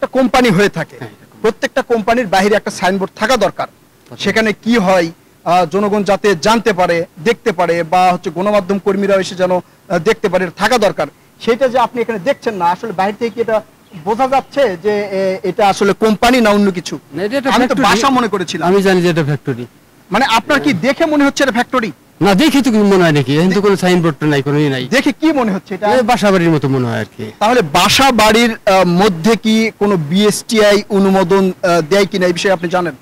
একটা কোম্পানি হয়ে থাকে, প্রত্যেকটা কোম্পানির বাইরে একটা সাইনবোর্ড থাকা দরকার, সেখানে কি হয় জনগণ যাতে জানতে পারে, দেখতে পারে, বা হচ্ছে গণমাধ্যম কর্মীরা এসে যেন দেখতে পারে, থাকা দরকার। সেটা যে আপনি এখানে দেখছেন না, আসলে বাইরে থেকে এটা বোঝা যাচ্ছে যে এটা আসলে কোম্পানি না অন্য কিছু? আমি তো বাসা মনে করেছিলাম। আমি জানি যে এটা ফ্যাক্টরি। মানে আপনার কি দেখে মনে হচ্ছে এটা ফ্যাক্টরি? না দেখে তো কি মনে হয় নাকি, এখন তো কোনো সাইনবোর্ড নাই, কোনো নাই। দেখে কি মনে হচ্ছে? এটা বাসা বাড়ির মতো মনে হয় আর কি। তাহলে বাসা বাড়ির মধ্যে কি কোনো বিএসটিআই অনুমোদন দেয় কিনা এই বিষয়ে আপনি জানেন?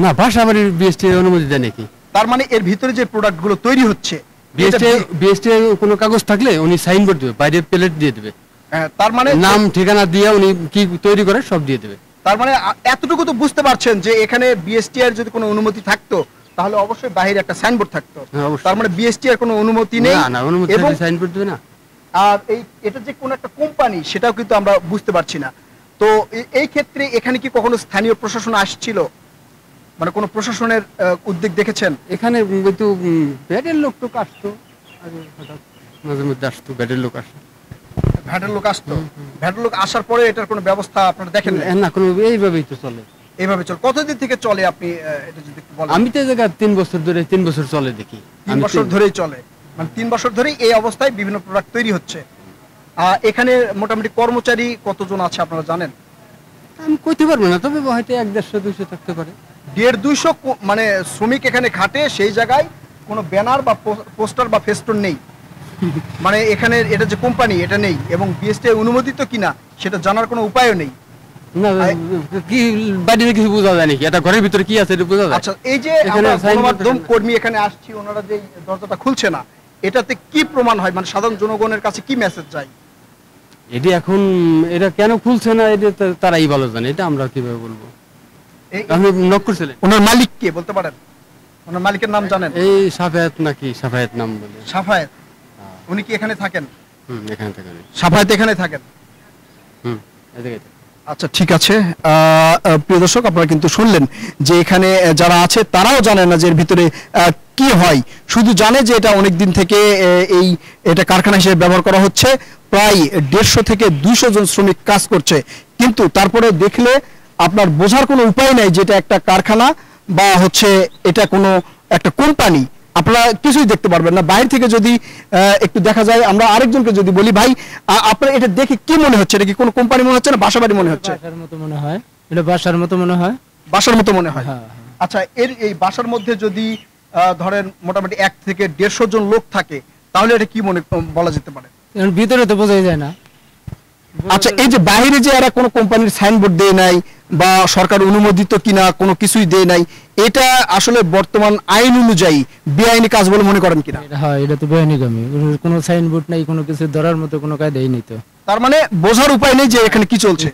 না, বাসা বাড়ির বিএসটিআই অনুমতি দেয় নাকি? তার মানে এর ভিতরে যে প্রোডাক্টগুলো তৈরি হচ্ছে, বিএসটিআই কোনো কাগজ থাকলে উনি সাইনবোর্ড দেবে, বাইরে প্লেট দিয়ে দেবে, তার মানে নাম ঠিকানা দিয়ে উনি কি তৈরি করে সব দিয়ে দেবে। তার মানে এতটুকু তো বুঝতে পারছেন যে এখানে বিএসটিআই এর যদি কোনো অনুমতি থাকতো তাহলে অবশ্যই বাইরে একটা সাইনবোর্ড থাকতো। তার মানে বিএসটিআই এর কোনো অনুমতি নেই, না অনুমতি নেই, সাইনবোর্ড দেবে না। আর এটা যে কোন একটা কোম্পানি সেটাও কিন্তু আমরা বুঝতে পারছি না। তো এই ক্ষেত্রে এখানে কি কখনো স্থানীয় প্রশাসন আসছিল, মানে কোনো প্রশাসনের উদ্যোগ দেখেছেন? এখানে কিন্তু ব্যাটের লোক তো আসতো, মাঝে মধ্যে আসতো, ব্যাটের লোক আসতো। ভ্যাটের লোক আসতো? ভ্যাটের লোক আসার পরে এটার কোনো ব্যবস্থা আপনারা দেখেন না? কোনো, এইভাবেই তো চলে। এইভাবে চলে? কতদিন থেকে চলে আপনি এটা যদি একটু বলেন? আমি তো এই জায়গা 3 বছর ধরে, 3 বছর চলে দেখি। 3 বছর ধরেই চলে? মানে 3 বছর ধরেই এই অবস্থায় বিভিন্ন প্রোডাক্ট তৈরি হচ্ছে। এখানে মোটামুটি কর্মচারী কতজন আছে আপনারা জানেন? আমি কইতে পারবো না, তবে হয়তো 100-150 থাকতে পারে। 150-200 মানে শ্রমিক এখানে খাটে, সেই জায়গায় কোনো ব্যানার বা পোস্টার বা ফেস্টুন নেই? মানে এখানে এটা যে কোম্পানি এটা নেই, এবং বিএসটিআই অনুমোদিত কিনা সেটা জানার কোনো উপায়ও নেই। না, কি বাইরে কিছু বোঝা যায় নাকি? এটা ঘরের ভিতরে কি আছে এটা বোঝা যায়? আচ্ছা, এই যে গণমাধ্যম কর্মী এখানে আসছি, ওনারা যে দরজাটা খুলছে না, এটাতে কি প্রমাণ হয়? মানে সাধারণ জনগণের কাছে কি মেসেজ যায়? এটি এখন এটা কেন খুলছে না এটা তারাই ভালো জানে, এটা আমরা কিভাবে বলবো? আপনি নক করছিলেন? ওনার মালিক কে বলতে পারেন? ওনার মালিকের নাম জানেন? এই সাফায়েত নাকি, সাফায়েত নাম বলে। সাফায়েত? উনি কি এখানে থাকেন? এখানে থাকেন। সাফায়েত এখানে থাকেন? এদিকে। আচ্ছা, ঠিক আছে। প্রিয় দর্শক, আপনারা কিন্তু শুনলেন যে এখানে যারা আছে তারাও জানে না যে এর ভিতরে কি হয়, শুধু জানে যে এটা অনেক দিন থেকে এটা কারখানা হিসেবে ব্যবহার করা হচ্ছে, প্রায় 150 থেকে 200 জন শ্রমিক কাজ করছে। কিন্তু তারপরে দেখলে আপনার বোঝার কোনো উপায় নাই যে এটা একটা কারখানা বা হচ্ছে এটা কোনো একটা কোম্পানি, আপনারা কিছুই দেখতে পারবেন না। বাইরে থেকে যদি একটু দেখা যায়, আমরা আরেকজনকে যদি বলি, ভাই আপনার এটা দেখে কি মনে হচ্ছে? এটা কি কোনো কোম্পানি মনে হচ্ছে না বাসাবাড়ি মনে হচ্ছে? বাসার মতো মনে হয়। এটা বাসার মতো মনে হয়। বাসার মতো মনে হয়? আচ্ছা, এই বাসার মধ্যে যদি ধরেন মোটামুটি 1 থেকে 150 জন লোক থাকে, তাহলে এটা কি মনে বলা যেতে পারে? ভিতরে তো বোঝাই যায় না। আচ্ছা, এই যে বাইরে যে এরা কোনো কোম্পানির সাইনবোর্ড দেয় নাই বা সরকার অনুমোদিত কিনা কোনো কিছুই দেয় নাই, এটা আসলে বর্তমান আইন অনুযায়ী বেআইনি কাজ বলে মনে করেন কিনা? হ্যাঁ, এটা তো বেআইনি কামই। কোনো সাইনবোর্ড নাই, কোনো কিছু ধরার মতো কোনো কায়দাই নেই তো। তার মানে বোঝার উপায় নেই যে এখানে কি চলছে।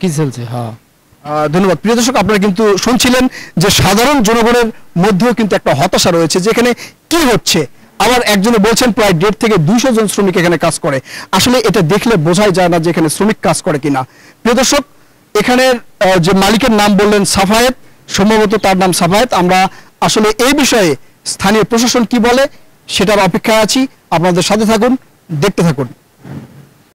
হ্যাঁ, ধন্যবাদ। প্রিয় দর্শক, আপনারা কিন্তু শুনছিলেন যে সাধারণ জনগণের মধ্যেও কিন্তু একটা হতাশা রয়েছে যে এখানে কি হচ্ছে। আবার একজনে বলছেন প্রায় 150 থেকে 200 জন শ্রমিক এখানে কাজ করে। আসলে এটা দেখলে বোঝাই যায় না যে এখানে শ্রমিক কাজ করে কিনা। প্রিয় দর্শক, এখানের যে মালিকের নাম বললেন সাফায়েত, সম্ভবত তার নাম সাফায়েত। আমরা আসলে এই বিষয়ে স্থানীয় প্রশাসন কি বলে সেটার অপেক্ষায় আছি। আপনাদের সাথে থাকুন, দেখতে থাকুন।